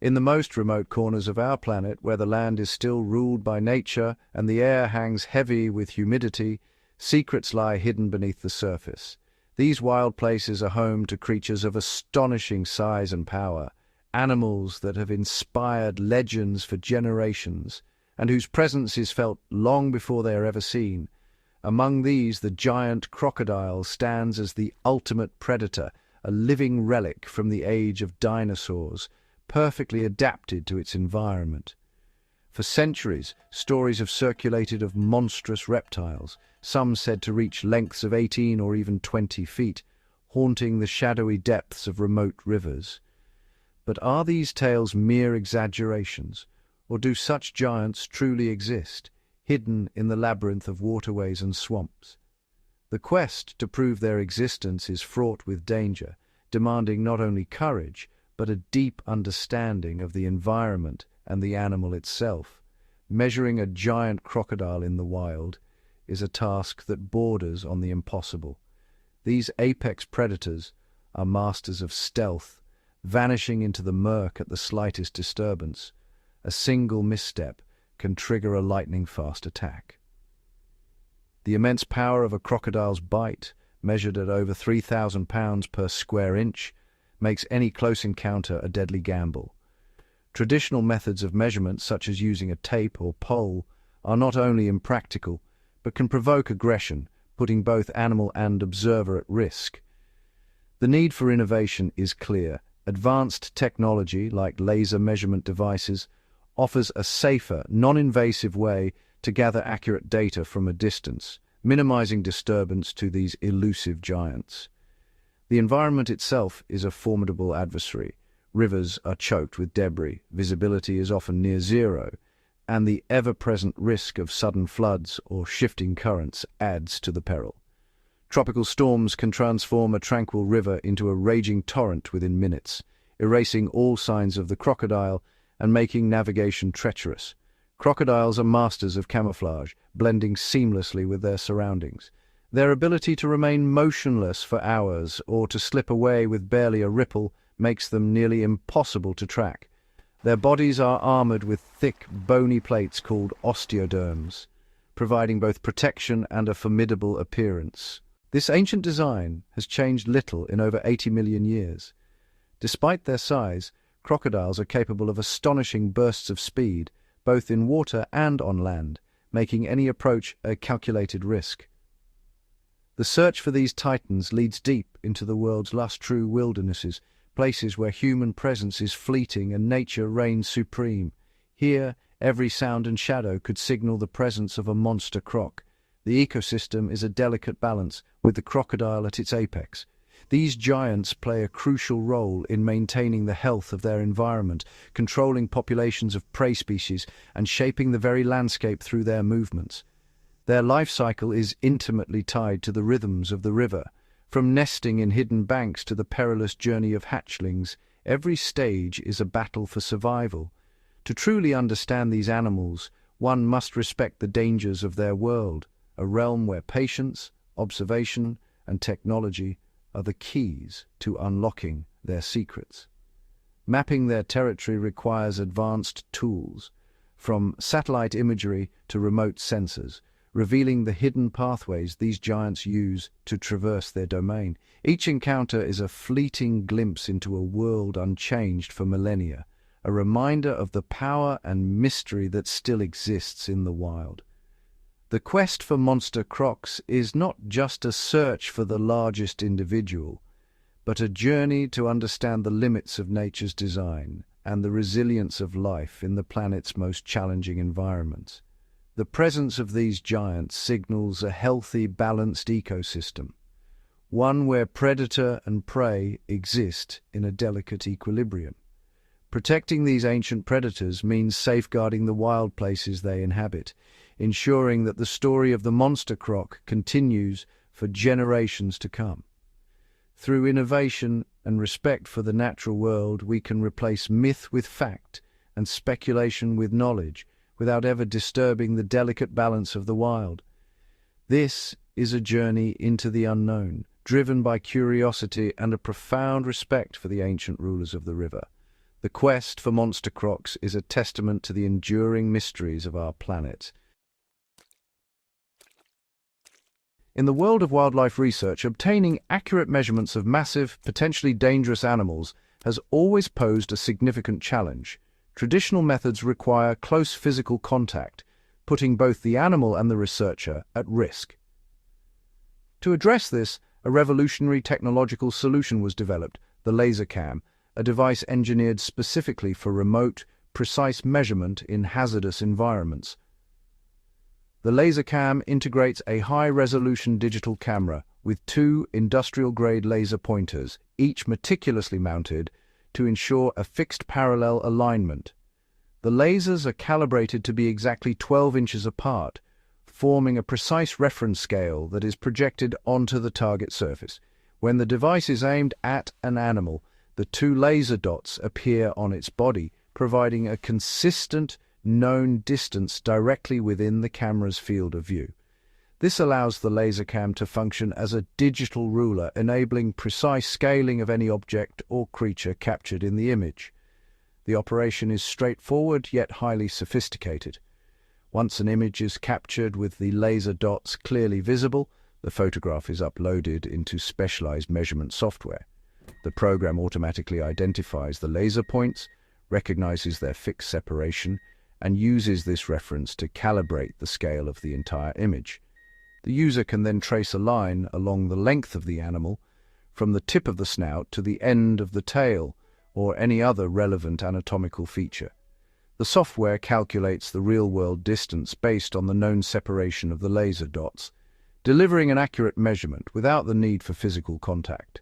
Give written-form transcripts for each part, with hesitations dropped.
In the most remote corners of our planet, where the land is still ruled by nature and the air hangs heavy with humidity, secrets lie hidden beneath the surface. These wild places are home to creatures of astonishing size and power, animals that have inspired legends for generations, and whose presence is felt long before they are ever seen. Among these, the giant crocodile stands as the ultimate predator, a living relic from the age of dinosaurs, perfectly adapted to its environment. For centuries, stories have circulated of monstrous reptiles, some said to reach lengths of 18 or even 20 feet, haunting the shadowy depths of remote rivers. But are these tales mere exaggerations, or do such giants truly exist, hidden in the labyrinth of waterways and swamps? The quest to prove their existence is fraught with danger, demanding not only courage, but a deep understanding of the environment and the animal itself. Measuring a giant crocodile in the wild is a task that borders on the impossible. These apex predators are masters of stealth, vanishing into the murk at the slightest disturbance. A single misstep can trigger a lightning-fast attack. The immense power of a crocodile's bite, measured at over 3,000 pounds per square inch, makes any close encounter a deadly gamble. Traditional methods of measurement, such as using a tape or pole, are not only impractical, but can provoke aggression, putting both animal and observer at risk. The need for innovation is clear. Advanced technology, like laser measurement devices, offers a safer, non-invasive way to gather accurate data from a distance, minimizing disturbance to these elusive giants. The environment itself is a formidable adversary. Rivers are choked with debris, visibility is often near zero, and the ever-present risk of sudden floods or shifting currents adds to the peril. Tropical storms can transform a tranquil river into a raging torrent within minutes, erasing all signs of the crocodile and making navigation treacherous. Crocodiles are masters of camouflage, blending seamlessly with their surroundings. Their ability to remain motionless for hours or to slip away with barely a ripple makes them nearly impossible to track. Their bodies are armored with thick, bony plates called osteoderms, providing both protection and a formidable appearance. This ancient design has changed little in over 80 million years. Despite their size, crocodiles are capable of astonishing bursts of speed, both in water and on land, making any approach a calculated risk. The search for these titans leads deep into the world's last true wildernesses, places where human presence is fleeting and nature reigns supreme. Here, every sound and shadow could signal the presence of a monster croc. The ecosystem is a delicate balance, with the crocodile at its apex. These giants play a crucial role in maintaining the health of their environment, controlling populations of prey species, and shaping the very landscape through their movements. Their life cycle is intimately tied to the rhythms of the river. From nesting in hidden banks to the perilous journey of hatchlings, every stage is a battle for survival. To truly understand these animals, one must respect the dangers of their world, a realm where patience, observation, and technology are the keys to unlocking their secrets. Mapping their territory requires advanced tools, from satellite imagery to remote sensors, revealing the hidden pathways these giants use to traverse their domain. Each encounter is a fleeting glimpse into a world unchanged for millennia, a reminder of the power and mystery that still exists in the wild. The quest for monster crocs is not just a search for the largest individual, but a journey to understand the limits of nature's design and the resilience of life in the planet's most challenging environments. The presence of these giants signals a healthy, balanced ecosystem, one where predator and prey exist in a delicate equilibrium. Protecting these ancient predators means safeguarding the wild places they inhabit, ensuring that the story of the monster croc continues for generations to come. Through innovation and respect for the natural world, we can replace myth with fact and speculation with knowledge, without ever disturbing the delicate balance of the wild. This is a journey into the unknown, driven by curiosity and a profound respect for the ancient rulers of the river. The quest for monster crocs is a testament to the enduring mysteries of our planet. In the world of wildlife research, obtaining accurate measurements of massive, potentially dangerous animals has always posed a significant challenge. Traditional methods require close physical contact, putting both the animal and the researcher at risk. To address this, a revolutionary technological solution was developed, the Lasercam, a device engineered specifically for remote, precise measurement in hazardous environments. The Lasercam integrates a high-resolution digital camera with two industrial-grade laser pointers, each meticulously mounted to ensure a fixed parallel alignment. The lasers are calibrated to be exactly 12 inches apart, forming a precise reference scale that is projected onto the target surface. When the device is aimed at an animal, the two laser dots appear on its body, providing a consistent, known distance directly within the camera's field of view. This allows the Lasercam to function as a digital ruler, enabling precise scaling of any object or creature captured in the image. The operation is straightforward yet highly sophisticated. Once an image is captured with the laser dots clearly visible, the photograph is uploaded into specialized measurement software. The program automatically identifies the laser points, recognizes their fixed separation, and uses this reference to calibrate the scale of the entire image. The user can then trace a line along the length of the animal, from the tip of the snout to the end of the tail, or any other relevant anatomical feature. The software calculates the real-world distance based on the known separation of the laser dots, delivering an accurate measurement without the need for physical contact.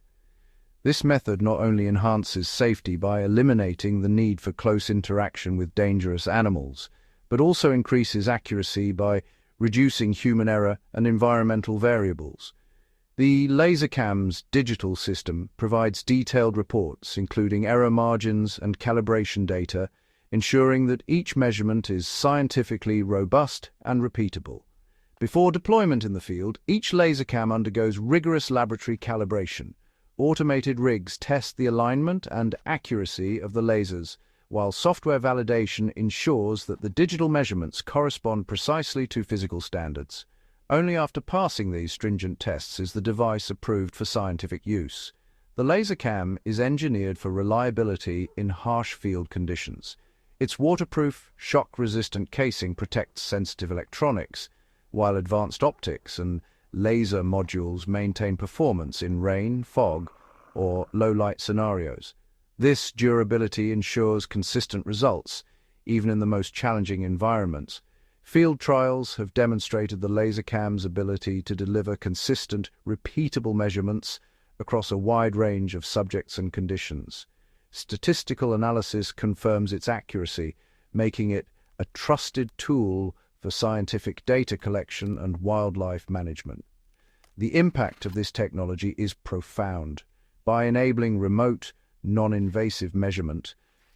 This method not only enhances safety by eliminating the need for close interaction with dangerous animals, but also increases accuracy by reducing human error and environmental variables. The Lasercam's digital system provides detailed reports, including error margins and calibration data, ensuring that each measurement is scientifically robust and repeatable. Before deployment in the field, each Lasercam undergoes rigorous laboratory calibration. Automated rigs test the alignment and accuracy of the lasers, while software validation ensures that the digital measurements correspond precisely to physical standards. Only after passing these stringent tests is the device approved for scientific use. The Lasercam is engineered for reliability in harsh field conditions. Its waterproof, shock-resistant casing protects sensitive electronics, while advanced optics and laser modules maintain performance in rain, fog, or low-light scenarios. This durability ensures consistent results, even in the most challenging environments. Field trials have demonstrated the Lasercam's ability to deliver consistent, repeatable measurements across a wide range of subjects and conditions. Statistical analysis confirms its accuracy, making it a trusted tool for scientific data collection and wildlife management. The impact of this technology is profound. By enabling remote, non-invasive measurement,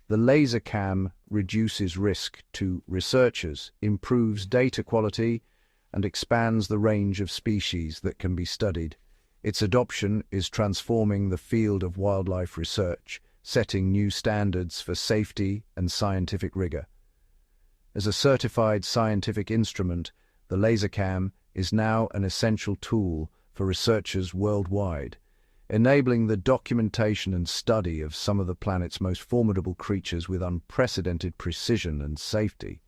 the Lasercam reduces risk to researchers, improves data quality, and expands the range of species that can be studied. Its adoption is transforming the field of wildlife research, setting new standards for safety and scientific rigor. As a certified scientific instrument, the Lasercam is now an essential tool for researchers worldwide, enabling the documentation and study of some of the planet's most formidable creatures with unprecedented precision and safety.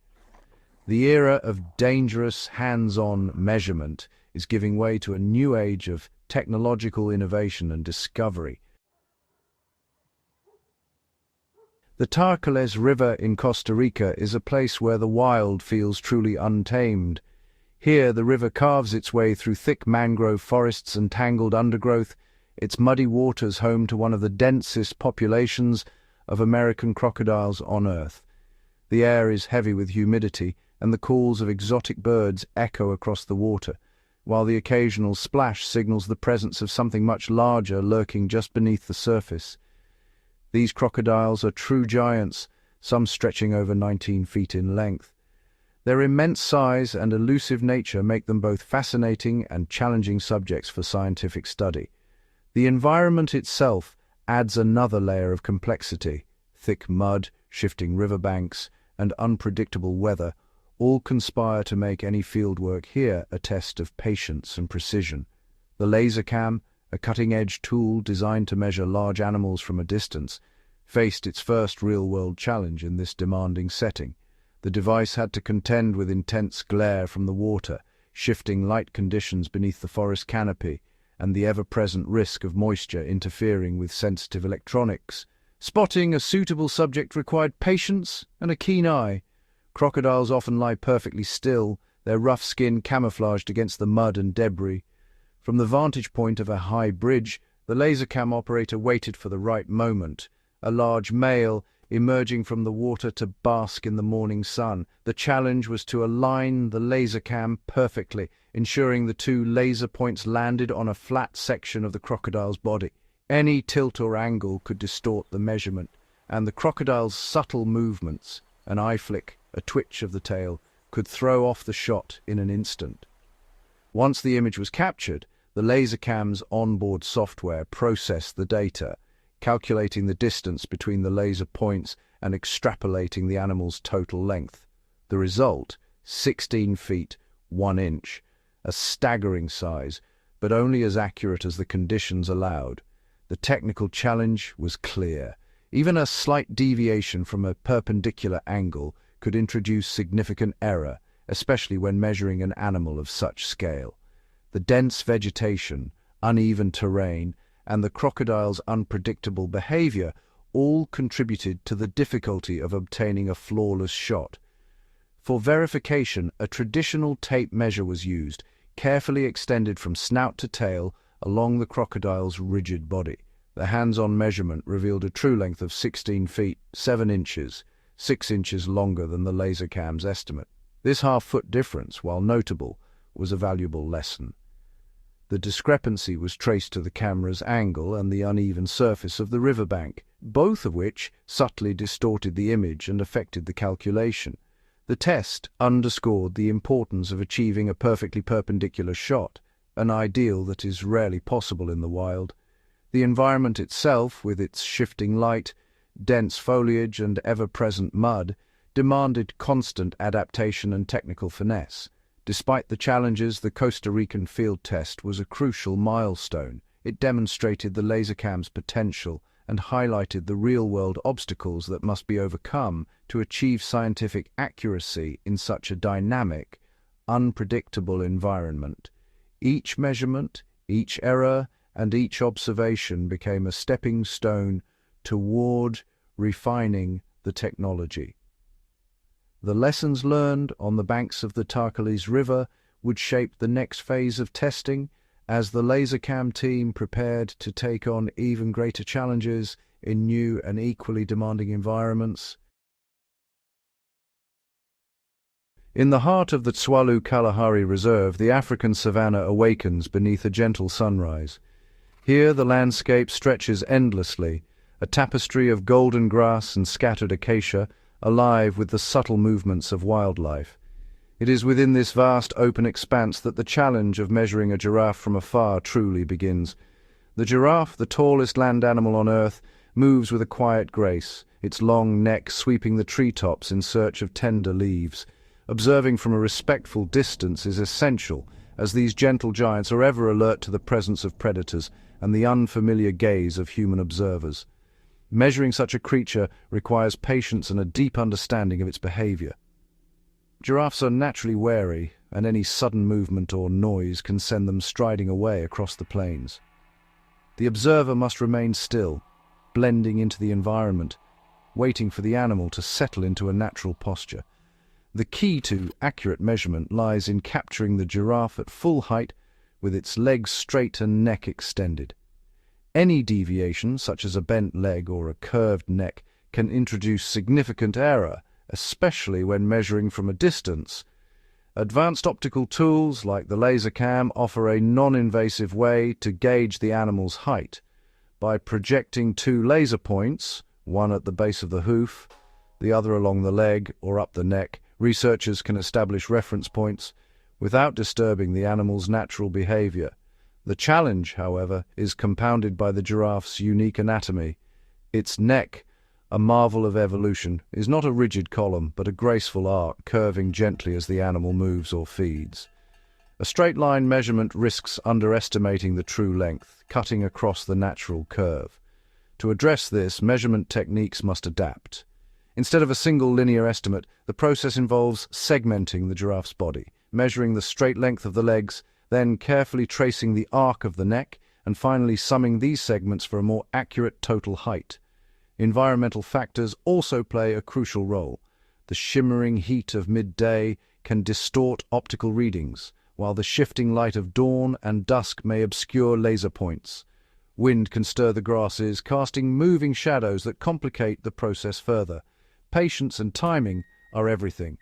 The era of dangerous, hands-on measurement is giving way to a new age of technological innovation and discovery. The Tarcoles River in Costa Rica is a place where the wild feels truly untamed. Here, the river carves its way through thick mangrove forests and tangled undergrowth, its muddy waters home to one of the densest populations of American crocodiles on Earth. The air is heavy with humidity, and the calls of exotic birds echo across the water, while the occasional splash signals the presence of something much larger lurking just beneath the surface. These crocodiles are true giants, some stretching over 19 feet in length. Their immense size and elusive nature make them both fascinating and challenging subjects for scientific study. The environment itself adds another layer of complexity. thick mud, shifting riverbanks, and unpredictable weather all conspire to make any fieldwork here a test of patience and precision. The Lasercam, a cutting-edge tool designed to measure large animals from a distance, faced its first real-world challenge in this demanding setting. The device had to contend with intense glare from the water, shifting light conditions beneath the forest canopy, and the ever-present risk of moisture interfering with sensitive electronics. Spotting a suitable subject required patience and a keen eye. Crocodiles often lie perfectly still, their rough skin camouflaged against the mud and debris. From the vantage point of a high bridge, the Lasercam operator waited for the right moment. A large male emerging from the water to bask in the morning sun. The challenge was to align the Lasercam perfectly, ensuring the two laser points landed on a flat section of the crocodile's body. Any tilt or angle could distort the measurement, and the crocodile's subtle movements, an eye flick, a twitch of the tail, could throw off the shot in an instant. Once the image was captured, the Lasercam's onboard software processed the data, calculating the distance between the laser points and extrapolating the animal's total length. The result, 16 feet, 1 inch, a staggering size, but only as accurate as the conditions allowed. The technical challenge was clear. Even a slight deviation from a perpendicular angle could introduce significant error, especially when measuring an animal of such scale. The dense vegetation, uneven terrain, and the crocodile's unpredictable behavior all contributed to the difficulty of obtaining a flawless shot. For verification, a traditional tape measure was used, carefully extended from snout to tail along the crocodile's rigid body. The hands-on measurement revealed a true length of 16 feet, 7 inches, 6 inches longer than the Lasercam's estimate. This half-foot difference, while notable, was a valuable lesson. The discrepancy was traced to the camera's angle and the uneven surface of the riverbank, both of which subtly distorted the image and affected the calculation. The test underscored the importance of achieving a perfectly perpendicular shot, an ideal that is rarely possible in the wild. The environment itself, with its shifting light, dense foliage and ever-present mud, demanded constant adaptation and technical finesse. Despite the challenges, the Costa Rican field test was a crucial milestone. It demonstrated the Lasercam's potential and highlighted the real-world obstacles that must be overcome to achieve scientific accuracy in such a dynamic, unpredictable environment. Each measurement, each error, and each observation became a stepping stone toward refining the technology. The lessons learned on the banks of the Tarcoles River would shape the next phase of testing as the Lasercam team prepared to take on even greater challenges in new and equally demanding environments. In the heart of the Tswalu Kalahari Reserve, the African savanna awakens beneath a gentle sunrise. Here the landscape stretches endlessly, a tapestry of golden grass and scattered acacia, alive with the subtle movements of wildlife. It is within this vast open expanse that the challenge of measuring a giraffe from afar truly begins. The giraffe, the tallest land animal on Earth, moves with a quiet grace, its long neck sweeping the treetops in search of tender leaves. Observing from a respectful distance is essential, as these gentle giants are ever alert to the presence of predators and the unfamiliar gaze of human observers. Measuring such a creature requires patience and a deep understanding of its behavior. Giraffes are naturally wary, and any sudden movement or noise can send them striding away across the plains. The observer must remain still, blending into the environment, waiting for the animal to settle into a natural posture. The key to accurate measurement lies in capturing the giraffe at full height, with its legs straight and neck extended. Any deviation, such as a bent leg or a curved neck, can introduce significant error, especially when measuring from a distance. Advanced optical tools like the Lasercam offer a non-invasive way to gauge the animal's height. By projecting two laser points, one at the base of the hoof, the other along the leg or up the neck, researchers can establish reference points without disturbing the animal's natural behavior. The challenge, however, is compounded by the giraffe's unique anatomy. Its neck, a marvel of evolution, is not a rigid column, but a graceful arc curving gently as the animal moves or feeds. A straight-line measurement risks underestimating the true length, cutting across the natural curve. To address this, measurement techniques must adapt. Instead of a single linear estimate, the process involves segmenting the giraffe's body, measuring the straight length of the legs, then carefully tracing the arc of the neck, and finally summing these segments for a more accurate total height. Environmental factors also play a crucial role. The shimmering heat of midday can distort optical readings, while the shifting light of dawn and dusk may obscure laser points. Wind can stir the grasses, casting moving shadows that complicate the process further. Patience and timing are everything.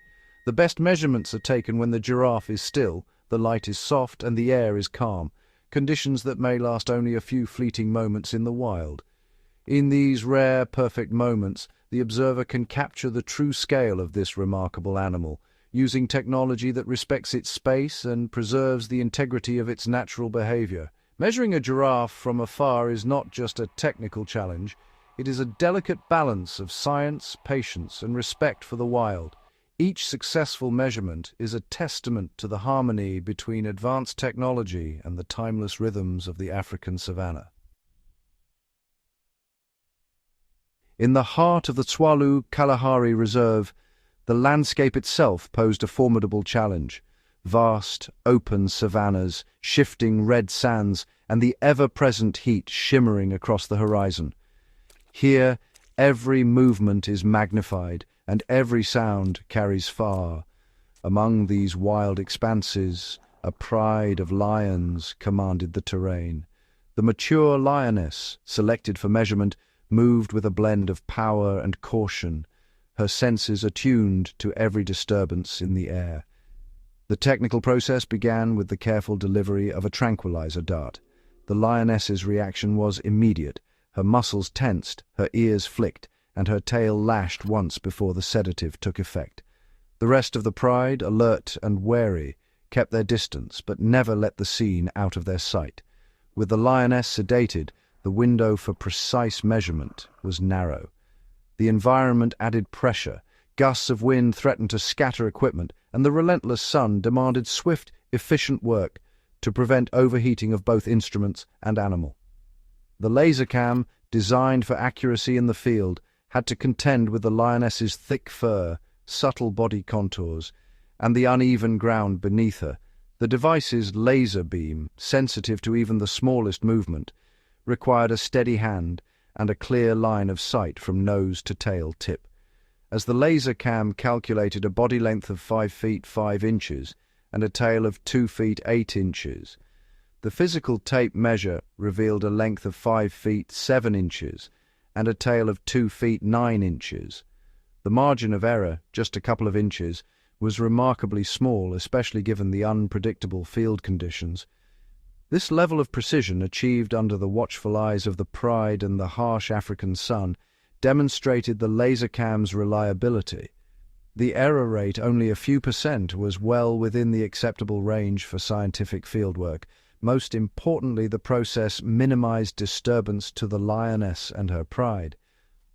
The best measurements are taken when the giraffe is still, the light is soft, and the air is calm, conditions that may last only a few fleeting moments in the wild. In these rare, perfect moments, the observer can capture the true scale of this remarkable animal, using technology that respects its space and preserves the integrity of its natural behavior. Measuring a giraffe from afar is not just a technical challenge, it is a delicate balance of science, patience, and respect for the wild. Each successful measurement is a testament to the harmony between advanced technology and the timeless rhythms of the African savanna. In the heart of the Tswalu-Kalahari Reserve, the landscape itself posed a formidable challenge. Vast, open savannas, shifting red sands, and the ever-present heat shimmering across the horizon. Here, every movement is magnified, and every sound carries far. Among these wild expanses, a pride of lions commanded the terrain. The mature lioness, selected for measurement, moved with a blend of power and caution, her senses attuned to every disturbance in the air. The technical process began with the careful delivery of a tranquilizer dart. The lioness's reaction was immediate. Her muscles tensed, her ears flicked, and her tail lashed once before the sedative took effect. The rest of the pride, alert and wary, kept their distance, but never let the scene out of their sight. With the lioness sedated, the window for precise measurement was narrow. The environment added pressure. Gusts of wind threatened to scatter equipment, and the relentless sun demanded swift, efficient work to prevent overheating of both instruments and animal. The Lasercam, designed for accuracy in the field, had to contend with the lioness's thick fur, subtle body contours, and the uneven ground beneath her. The device's laser beam, sensitive to even the smallest movement, required a steady hand and a clear line of sight from nose to tail tip. As the Lasercam calculated a body length of 5 feet 5 inches and a tail of 2 feet 8 inches, the physical tape measure revealed a length of 5 feet 7 inches and a tail of 2 feet 9 inches. The margin of error, just a couple of inches, was remarkably small, especially given the unpredictable field conditions. This level of precision, achieved under the watchful eyes of the pride and the harsh African sun, demonstrated the Lasercam's reliability. The error rate, only a few %, was well within the acceptable range for scientific fieldwork. Most importantly, the process minimized disturbance to the lioness and her pride.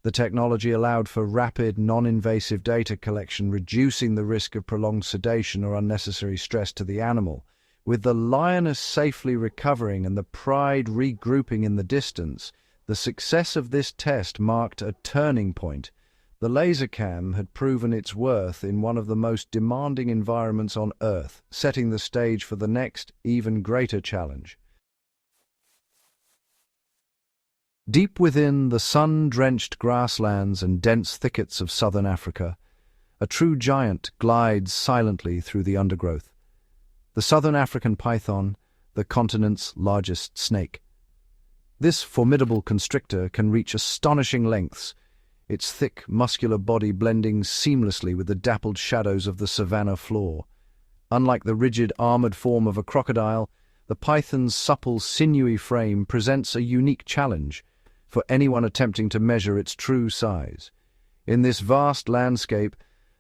The technology allowed for rapid, non-invasive data collection, reducing the risk of prolonged sedation or unnecessary stress to the animal. With the lioness safely recovering and the pride regrouping in the distance, the success of this test marked a turning point. The Lasercam had proven its worth in one of the most demanding environments on Earth, setting the stage for the next, even greater challenge. Deep within the sun-drenched grasslands and dense thickets of southern Africa, a true giant glides silently through the undergrowth. The southern African python, the continent's largest snake. This formidable constrictor can reach astonishing lengths, its thick, muscular body blending seamlessly with the dappled shadows of the savanna floor. Unlike the rigid, armored form of a crocodile, the python's supple, sinewy frame presents a unique challenge for anyone attempting to measure its true size. In this vast landscape,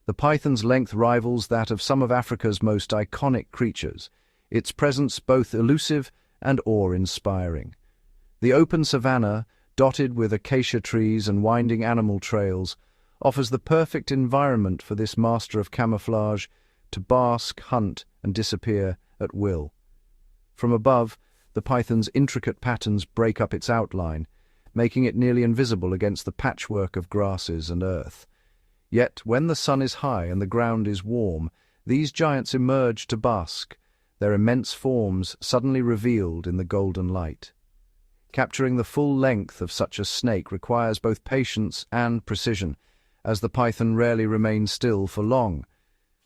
the python's length rivals that of some of Africa's most iconic creatures, its presence both elusive and awe-inspiring. The open savanna, dotted with acacia trees and winding animal trails, offers the perfect environment for this master of camouflage to bask, hunt, and disappear at will. From above, the python's intricate patterns break up its outline, making it nearly invisible against the patchwork of grasses and earth. Yet, when the sun is high and the ground is warm, these giants emerge to bask, their immense forms suddenly revealed in the golden light. Capturing the full length of such a snake requires both patience and precision, as the python rarely remains still for long.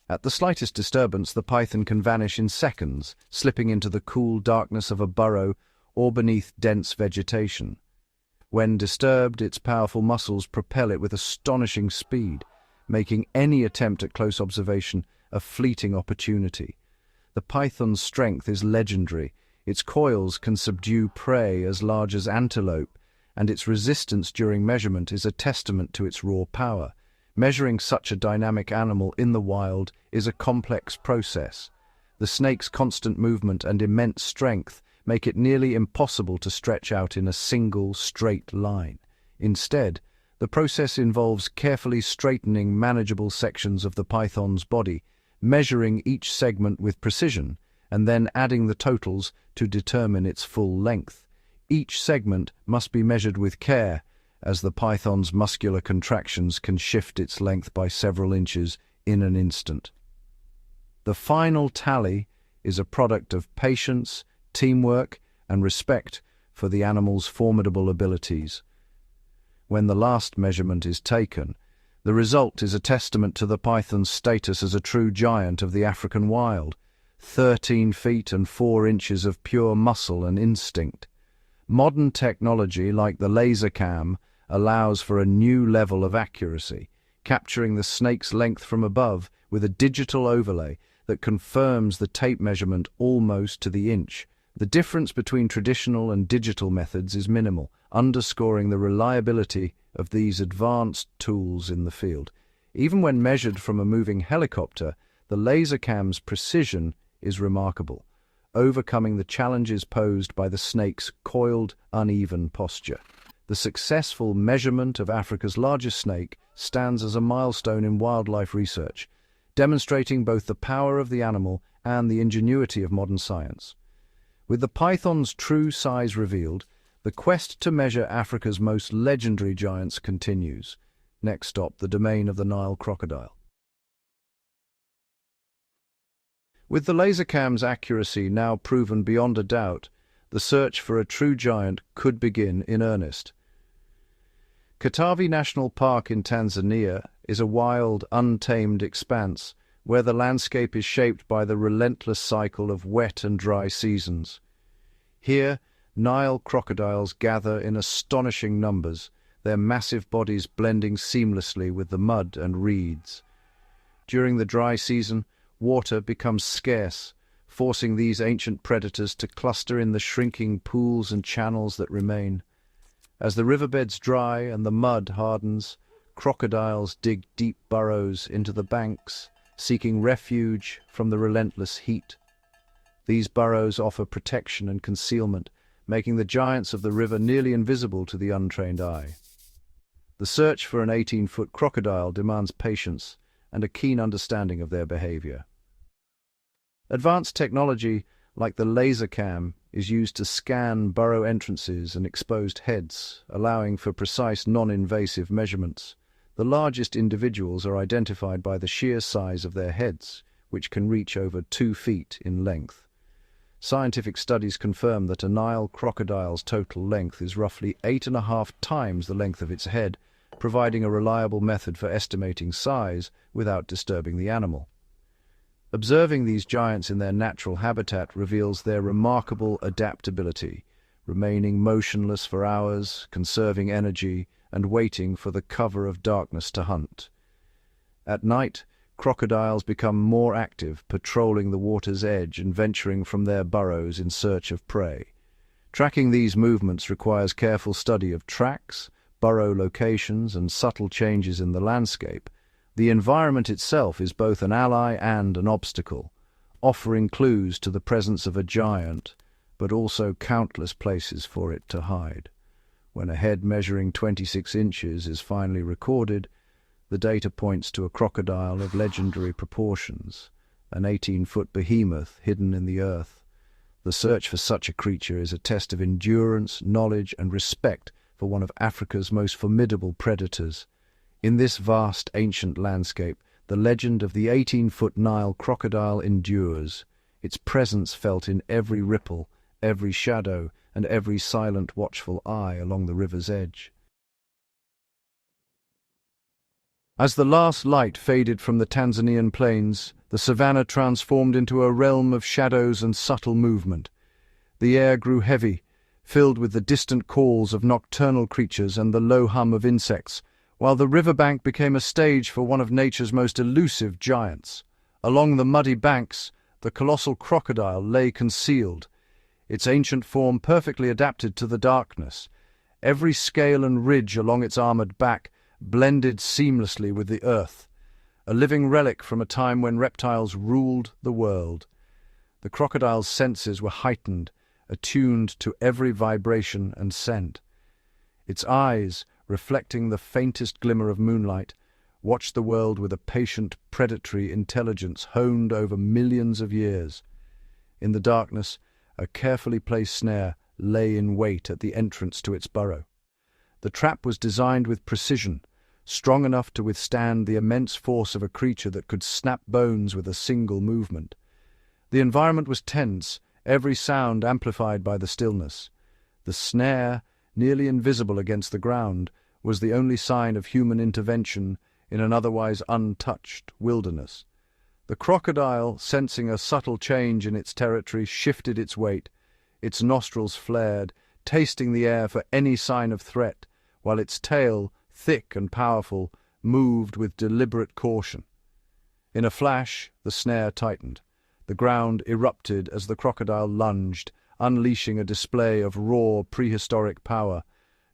At the slightest disturbance, the python can vanish in seconds, slipping into the cool darkness of a burrow or beneath dense vegetation. When disturbed, its powerful muscles propel it with astonishing speed, making any attempt at close observation a fleeting opportunity. The python's strength is legendary. Its coils can subdue prey as large as antelope, and its resistance during measurement is a testament to its raw power. Measuring such a dynamic animal in the wild is a complex process. The snake's constant movement and immense strength make it nearly impossible to stretch out in a single, straight line. Instead, the process involves carefully straightening manageable sections of the python's body, measuring each segment with precision, and then adding the totals to determine its full length. Each segment must be measured with care, as the python's muscular contractions can shift its length by several inches in an instant. The final tally is a product of patience, teamwork, and respect for the animal's formidable abilities. When the last measurement is taken, the result is a testament to the python's status as a true giant of the African wild, 13 feet and 4 inches of pure muscle and instinct. Modern technology like the Lasercam allows for a new level of accuracy, capturing the snake's length from above with a digital overlay that confirms the tape measurement almost to the inch. The difference between traditional and digital methods is minimal, underscoring the reliability of these advanced tools in the field. Even when measured from a moving helicopter, the Lasercam's precision is remarkable, overcoming the challenges posed by the snake's coiled, uneven posture. The successful measurement of Africa's largest snake stands as a milestone in wildlife research, demonstrating both the power of the animal and the ingenuity of modern science. With the python's true size revealed, the quest to measure Africa's most legendary giants continues. Next stop, the domain of the Nile crocodile. With the Lasercam's accuracy now proven beyond a doubt, the search for a true giant could begin in earnest. Katavi National Park in Tanzania is a wild, untamed expanse where the landscape is shaped by the relentless cycle of wet and dry seasons. Here, Nile crocodiles gather in astonishing numbers, their massive bodies blending seamlessly with the mud and reeds. During the dry season, water becomes scarce, forcing these ancient predators to cluster in the shrinking pools and channels that remain. As the riverbeds dry and the mud hardens, crocodiles dig deep burrows into the banks, seeking refuge from the relentless heat. These burrows offer protection and concealment, making the giants of the river nearly invisible to the untrained eye. The search for an 18-foot crocodile demands patience and a keen understanding of their behavior. Advanced technology, like the Lasercam, is used to scan burrow entrances and exposed heads, allowing for precise non-invasive measurements. The largest individuals are identified by the sheer size of their heads, which can reach over 2 feet in length. Scientific studies confirm that a Nile crocodile's total length is roughly 8.5 times the length of its head, providing a reliable method for estimating size without disturbing the animal. Observing these giants in their natural habitat reveals their remarkable adaptability, remaining motionless for hours, conserving energy, and waiting for the cover of darkness to hunt. At night, crocodiles become more active, patrolling the water's edge and venturing from their burrows in search of prey. Tracking these movements requires careful study of tracks, burrow locations, and subtle changes in the landscape. The environment itself is both an ally and an obstacle, offering clues to the presence of a giant, but also countless places for it to hide. When a head measuring 26 inches is finally recorded, the data points to a crocodile of legendary proportions, an 18-foot behemoth hidden in the earth. The search for such a creature is a test of endurance, knowledge, and respect for one of Africa's most formidable predators. In this vast ancient landscape, the legend of the 18-foot Nile crocodile endures, its presence felt in every ripple, every shadow, and every silent, watchful eye along the river's edge. As the last light faded from the Tanzanian plains, the savannah transformed into a realm of shadows and subtle movement. The air grew heavy, filled with the distant calls of nocturnal creatures and the low hum of insects, while the riverbank became a stage for one of nature's most elusive giants. Along the muddy banks, the colossal crocodile lay concealed, its ancient form perfectly adapted to the darkness. Every scale and ridge along its armored back blended seamlessly with the earth, a living relic from a time when reptiles ruled the world. The crocodile's senses were heightened, attuned to every vibration and scent. Its eyes, reflecting the faintest glimmer of moonlight, watched the world with a patient, predatory intelligence honed over millions of years. In the darkness, a carefully placed snare lay in wait at the entrance to its burrow. The trap was designed with precision, strong enough to withstand the immense force of a creature that could snap bones with a single movement. The environment was tense, every sound amplified by the stillness. The snare, nearly invisible against the ground, was the only sign of human intervention in an otherwise untouched wilderness. The crocodile, sensing a subtle change in its territory, shifted its weight. Its nostrils flared, tasting the air for any sign of threat, while its tail, thick and powerful, moved with deliberate caution. In a flash, the snare tightened. The ground erupted as the crocodile lunged, unleashing a display of raw prehistoric power.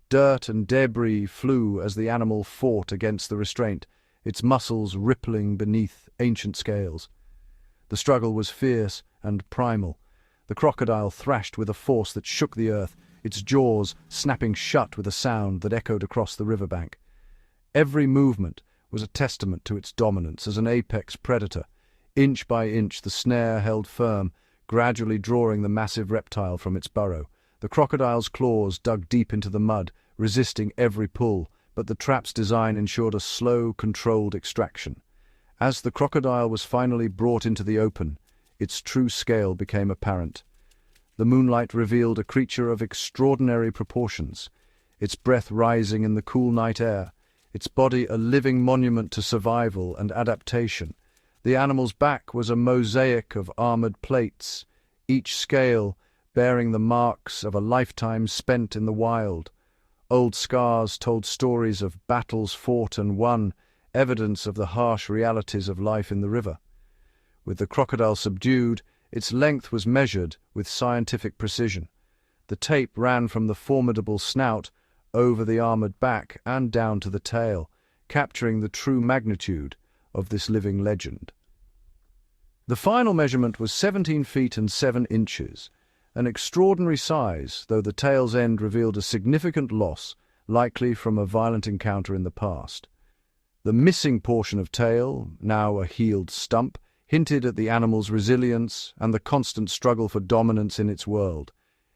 Dirt and debris flew as the animal fought against the restraint, its muscles rippling beneath ancient scales. The struggle was fierce and primal. The crocodile thrashed with a force that shook the earth, its jaws snapping shut with a sound that echoed across the riverbank. Every movement was a testament to its dominance as an apex predator. Inch by inch the snare held firm, gradually drawing the massive reptile from its burrow. The crocodile's claws dug deep into the mud, resisting every pull, but the trap's design ensured a slow, controlled extraction. As the crocodile was finally brought into the open, its true scale became apparent. The moonlight revealed a creature of extraordinary proportions, its breath rising in the cool night air, its body a living monument to survival and adaptation. The animal's back was a mosaic of armored plates, each scale bearing the marks of a lifetime spent in the wild. Old scars told stories of battles fought and won, evidence of the harsh realities of life in the river. With the crocodile subdued, its length was measured with scientific precision. The tape ran from the formidable snout over the armored back and down to the tail, capturing the true magnitude of this living legend. The final measurement was 17 feet and 7 inches, an extraordinary size, though the tail's end revealed a significant loss, likely from a violent encounter in the past. The missing portion of tail, now a healed stump, hinted at the animal's resilience and the constant struggle for dominance in its world.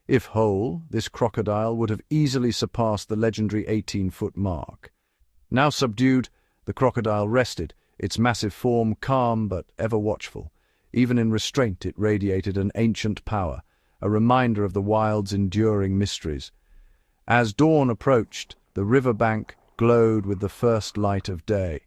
If whole, this crocodile would have easily surpassed the legendary 18-foot mark. Now subdued, the crocodile rested, its massive form calm but ever watchful. Even in restraint it radiated an ancient power, a reminder of the wild's enduring mysteries. As dawn approached, the riverbank glowed with the first light of day.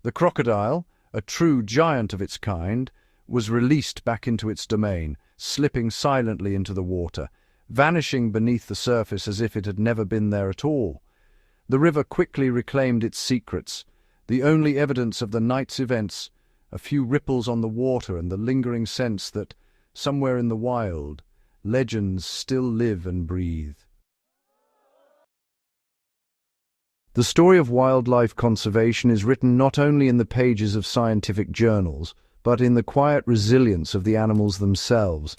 The crocodile, a true giant of its kind, was released back into its domain, slipping silently into the water, vanishing beneath the surface as if it had never been there at all. The river quickly reclaimed its secrets, the only evidence of the night's events, a few ripples on the water and the lingering sense that, somewhere in the wild, legends still live and breathe. The story of wildlife conservation is written not only in the pages of scientific journals, but in the quiet resilience of the animals themselves,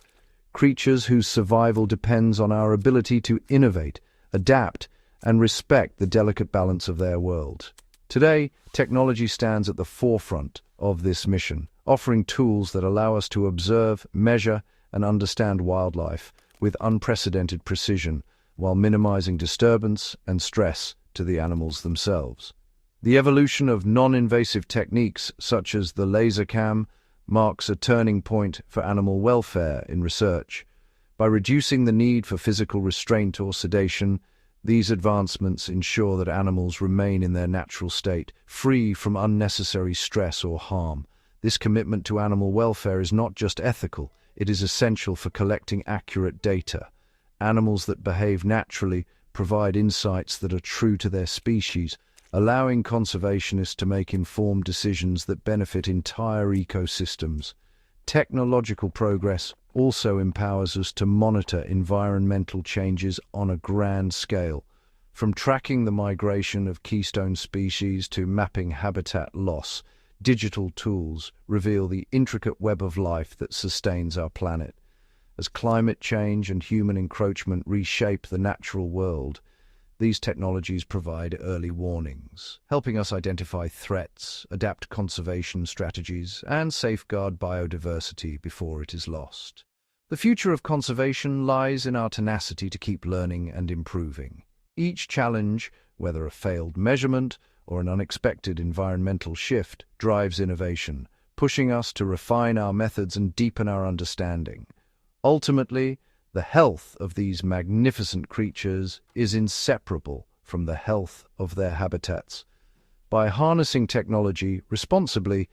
creatures whose survival depends on our ability to innovate, adapt, and respect the delicate balance of their world. Today, technology stands at the forefront of this mission, offering tools that allow us to observe, measure, and understand wildlife with unprecedented precision, while minimizing disturbance and stress to the animals themselves. The evolution of non-invasive techniques such as the Lasercam marks a turning point for animal welfare in research. By reducing the need for physical restraint or sedation, these advancements ensure that animals remain in their natural state, free from unnecessary stress or harm. This commitment to animal welfare is not just ethical, it is essential for collecting accurate data. Animals that behave naturally provide insights that are true to their species, allowing conservationists to make informed decisions that benefit entire ecosystems. Technological progress also empowers us to monitor environmental changes on a grand scale, from tracking the migration of keystone species to mapping habitat loss. Digital tools reveal the intricate web of life that sustains our planet. As climate change and human encroachment reshape the natural world, these technologies provide early warnings, helping us identify threats, adapt conservation strategies, and safeguard biodiversity before it is lost. The future of conservation lies in our tenacity to keep learning and improving. Each challenge, whether a failed measurement or an unexpected environmental shift, drives innovation, pushing us to refine our methods and deepen our understanding. Ultimately, the health of these magnificent creatures is inseparable from the health of their habitats. By harnessing technology responsibly,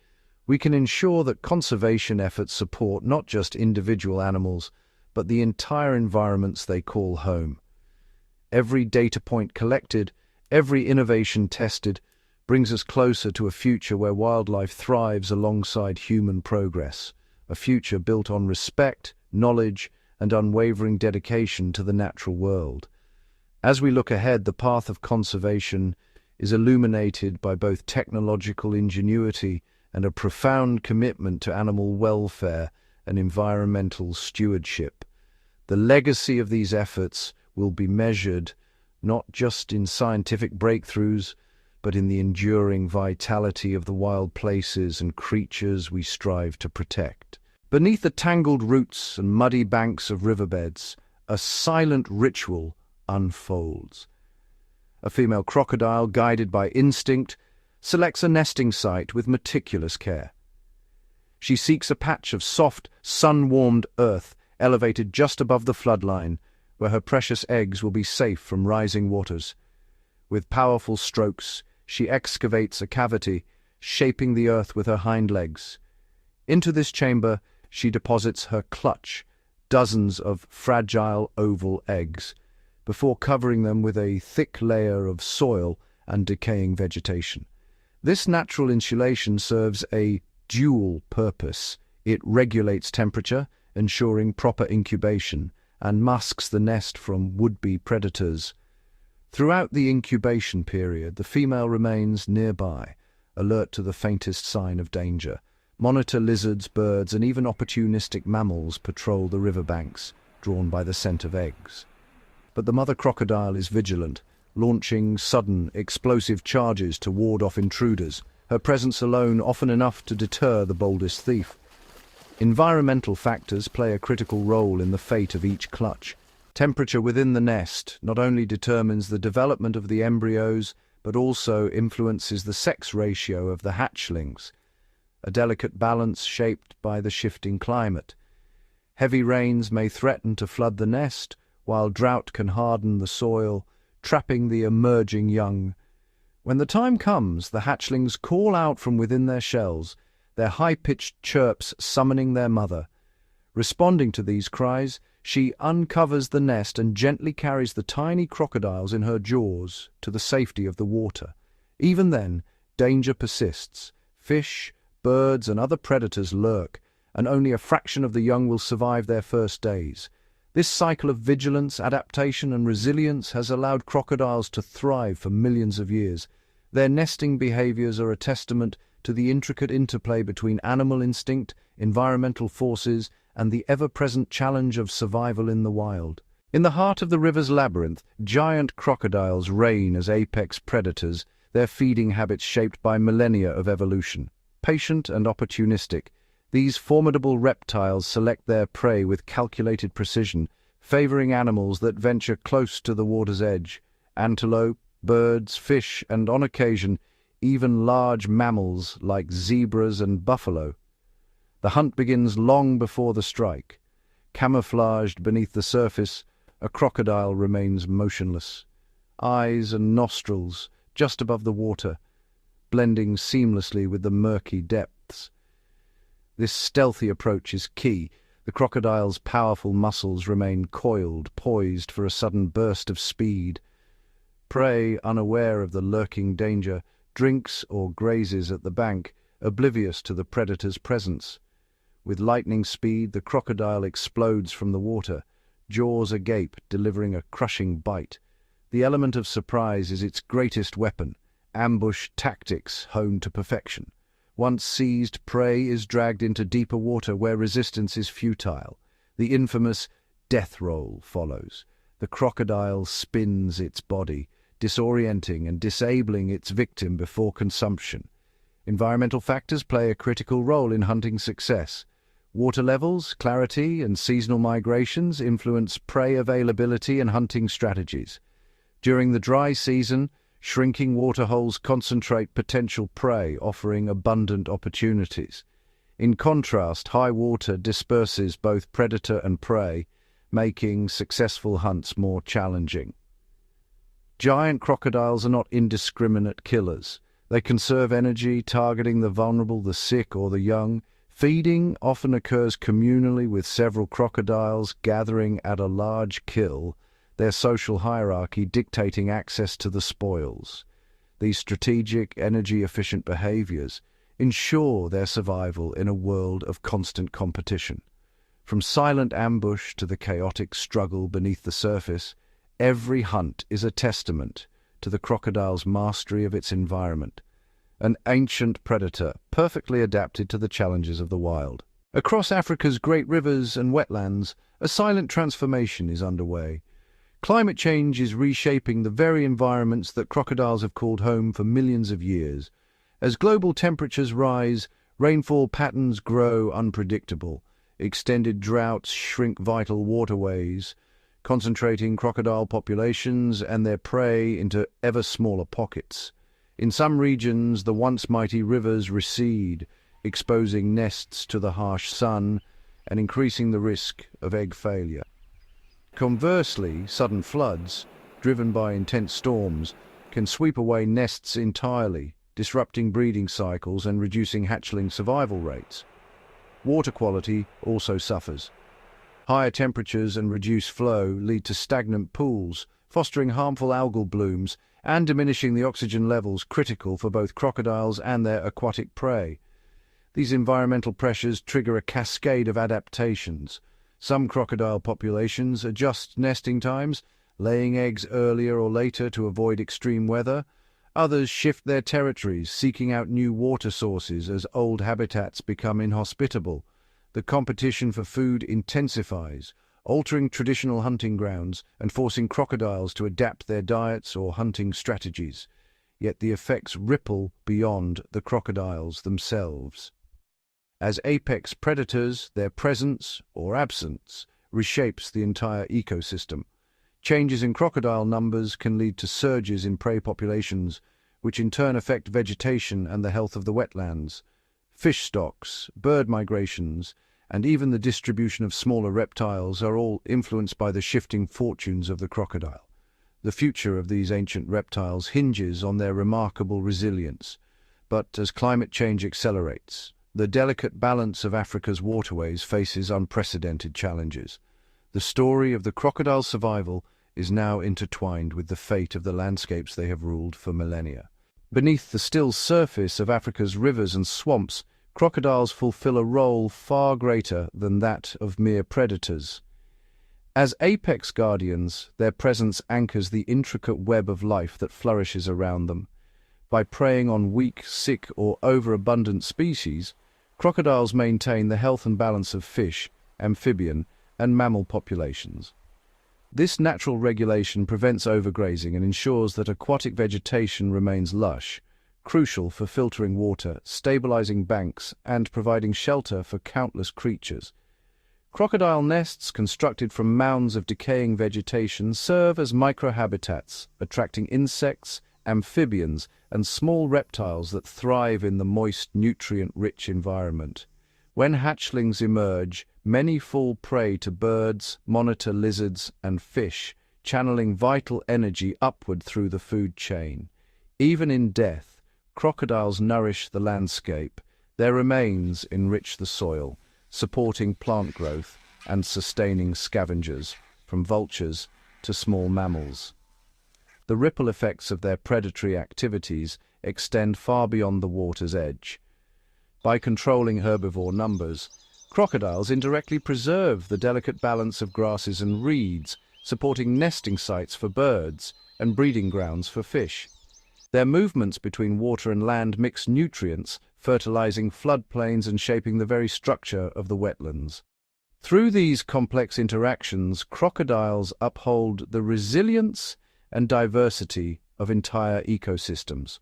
we can ensure that conservation efforts support not just individual animals, but the entire environments they call home. Every data point collected, every innovation tested, brings us closer to a future where wildlife thrives alongside human progress, a future built on respect, knowledge, and unwavering dedication to the natural world. As we look ahead, the path of conservation is illuminated by both technological ingenuity and a profound commitment to animal welfare and environmental stewardship. The legacy of these efforts will be measured not just in scientific breakthroughs, but in the enduring vitality of the wild places and creatures we strive to protect. Beneath the tangled roots and muddy banks of riverbeds, a silent ritual unfolds. A female crocodile, guided by instinct, selects a nesting site with meticulous care. She seeks a patch of soft, sun-warmed earth elevated just above the floodline, where her precious eggs will be safe from rising waters. With powerful strokes, she excavates a cavity, shaping the earth with her hind legs. Into this chamber, she deposits her clutch, dozens of fragile oval eggs, before covering them with a thick layer of soil and decaying vegetation. This natural insulation serves a dual purpose. It regulates temperature, ensuring proper incubation, and masks the nest from would-be predators. Throughout the incubation period, the female remains nearby, alert to the faintest sign of danger. Monitor lizards, birds, and even opportunistic mammals patrol the riverbanks, drawn by the scent of eggs. But the mother crocodile is vigilant, launching sudden, explosive charges to ward off intruders, her presence alone often enough to deter the boldest thief. Environmental factors play a critical role in the fate of each clutch. Temperature within the nest not only determines the development of the embryos, but also influences the sex ratio of the hatchlings, a delicate balance shaped by the shifting climate. Heavy rains may threaten to flood the nest, while drought can harden the soil, trapping the emerging young. When the time comes, the hatchlings call out from within their shells, their high-pitched chirps summoning their mother. Responding to these cries, she uncovers the nest and gently carries the tiny crocodiles in her jaws to the safety of the water. Even then, danger persists. Fish, birds, and other predators lurk, and only a fraction of the young will survive their first days. This cycle of vigilance, adaptation, and resilience has allowed crocodiles to thrive for millions of years. Their nesting behaviors are a testament to the intricate interplay between animal instinct, environmental forces, and the ever-present challenge of survival in the wild. In the heart of the river's labyrinth, giant crocodiles reign as apex predators, their feeding habits shaped by millennia of evolution. Patient and opportunistic, these formidable reptiles select their prey with calculated precision, favoring animals that venture close to the water's edge. Antelope, birds, fish, and on occasion, even large mammals like zebras and buffalo. The hunt begins long before the strike. Camouflaged beneath the surface, a crocodile remains motionless, eyes and nostrils just above the water, blending seamlessly with the murky depths. This stealthy approach is key. The crocodile's powerful muscles remain coiled, poised for a sudden burst of speed. Prey, unaware of the lurking danger, drinks or grazes at the bank, oblivious to the predator's presence. With lightning speed, the crocodile explodes from the water, jaws agape, delivering a crushing bite. The element of surprise is its greatest weapon, ambush tactics honed to perfection. Once seized, prey is dragged into deeper water where resistance is futile. The infamous death roll follows. The crocodile spins its body, disorienting and disabling its victim before consumption. Environmental factors play a critical role in hunting success. Water levels, clarity, and seasonal migrations influence prey availability and hunting strategies. During the dry season, shrinking waterholes concentrate potential prey, offering abundant opportunities. In contrast, high water disperses both predator and prey, making successful hunts more challenging. Giant crocodiles are not indiscriminate killers. They conserve energy, targeting the vulnerable, the sick, or the young. Feeding often occurs communally with several crocodiles gathering at a large kill, their social hierarchy dictating access to the spoils. These strategic, energy-efficient behaviors ensure their survival in a world of constant competition. From silent ambush to the chaotic struggle beneath the surface, every hunt is a testament to the crocodile's mastery of its environment. An ancient predator, perfectly adapted to the challenges of the wild. Across Africa's great rivers and wetlands, a silent transformation is underway. Climate change is reshaping the very environments that crocodiles have called home for millions of years. As global temperatures rise, rainfall patterns grow unpredictable. Extended droughts shrink vital waterways, concentrating crocodile populations and their prey into ever smaller pockets. In some regions, the once mighty rivers recede, exposing nests to the harsh sun and increasing the risk of egg failure. Conversely, sudden floods, driven by intense storms, can sweep away nests entirely, disrupting breeding cycles and reducing hatchling survival rates. Water quality also suffers. Higher temperatures and reduced flow lead to stagnant pools, fostering harmful algal blooms and diminishing the oxygen levels critical for both crocodiles and their aquatic prey. These environmental pressures trigger a cascade of adaptations. Some crocodile populations adjust nesting times, laying eggs earlier or later to avoid extreme weather. Others shift their territories, seeking out new water sources as old habitats become inhospitable. The competition for food intensifies, altering traditional hunting grounds and forcing crocodiles to adapt their diets or hunting strategies. Yet the effects ripple beyond the crocodiles themselves. As apex predators, their presence or absence reshapes the entire ecosystem. Changes in crocodile numbers can lead to surges in prey populations, which in turn affect vegetation and the health of the wetlands. Fish stocks, bird migrations, and even the distribution of smaller reptiles are all influenced by the shifting fortunes of the crocodile. The future of these ancient reptiles hinges on their remarkable resilience. But as climate change accelerates, the delicate balance of Africa's waterways faces unprecedented challenges. The story of the crocodile's survival is now intertwined with the fate of the landscapes they have ruled for millennia. Beneath the still surface of Africa's rivers and swamps, crocodiles fulfill a role far greater than that of mere predators. As apex guardians, their presence anchors the intricate web of life that flourishes around them. By preying on weak, sick, or overabundant species, crocodiles maintain the health and balance of fish, amphibian, and mammal populations. This natural regulation prevents overgrazing and ensures that aquatic vegetation remains lush, crucial for filtering water, stabilizing banks, and providing shelter for countless creatures. Crocodile nests constructed from mounds of decaying vegetation serve as microhabitats, attracting insects, amphibians, and small reptiles that thrive in the moist, nutrient-rich environment. When hatchlings emerge, many fall prey to birds, monitor lizards, and fish, channeling vital energy upward through the food chain. Even in death, crocodiles nourish the landscape. Their remains enrich the soil, supporting plant growth and sustaining scavengers, from vultures to small mammals. The ripple effects of their predatory activities extend far beyond the water's edge. By controlling herbivore numbers, crocodiles indirectly preserve the delicate balance of grasses and reeds, supporting nesting sites for birds and breeding grounds for fish. Their movements between water and land mix nutrients, fertilizing floodplains and shaping the very structure of the wetlands. Through these complex interactions, crocodiles uphold the resilience and diversity of entire ecosystems.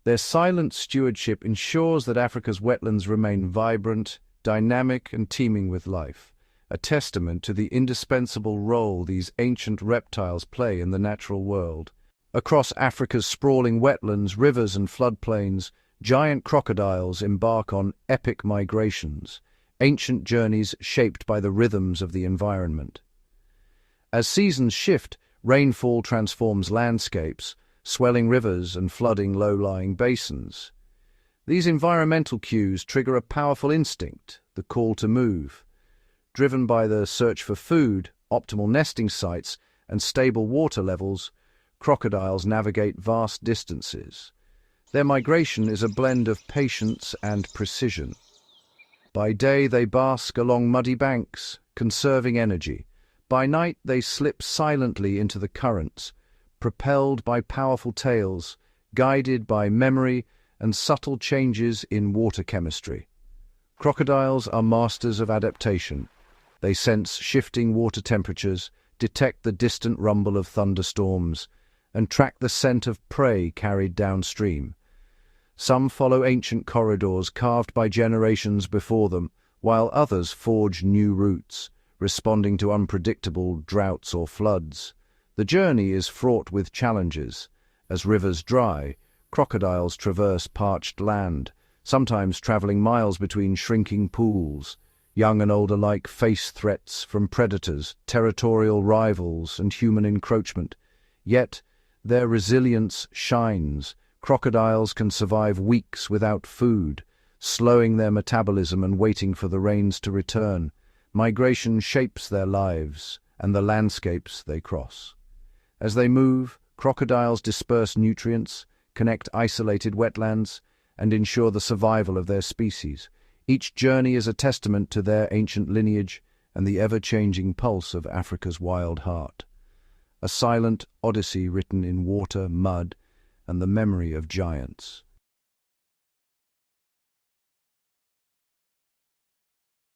Their silent stewardship ensures that Africa's wetlands remain vibrant, dynamic, and teeming with life, a testament to the indispensable role these ancient reptiles play in the natural world. Across Africa's sprawling wetlands, rivers, and floodplains, giant crocodiles embark on epic migrations, ancient journeys shaped by the rhythms of the environment. As seasons shift, rainfall transforms landscapes, swelling rivers and flooding low-lying basins. These environmental cues trigger a powerful instinct, the call to move. Driven by the search for food, optimal nesting sites, and stable water levels, crocodiles navigate vast distances. Their migration is a blend of patience and precision. By day they bask along muddy banks, conserving energy. By night they slip silently into the currents, propelled by powerful tails, guided by memory and subtle changes in water chemistry. Crocodiles are masters of adaptation. They sense shifting water temperatures, detect the distant rumble of thunderstorms, and track the scent of prey carried downstream. Some follow ancient corridors carved by generations before them, while others forge new routes, responding to unpredictable droughts or floods. The journey is fraught with challenges. As rivers dry, crocodiles traverse parched land, sometimes traveling miles between shrinking pools. Young and old alike face threats from predators, territorial rivals, and human encroachment. Yet, their resilience shines. Crocodiles can survive weeks without food, slowing their metabolism and waiting for the rains to return. Migration shapes their lives and the landscapes they cross. As they move, crocodiles disperse nutrients, connect isolated wetlands, and ensure the survival of their species. Each journey is a testament to their ancient lineage and the ever-changing pulse of Africa's wild heart. A silent odyssey written in water, mud, and the memory of giants.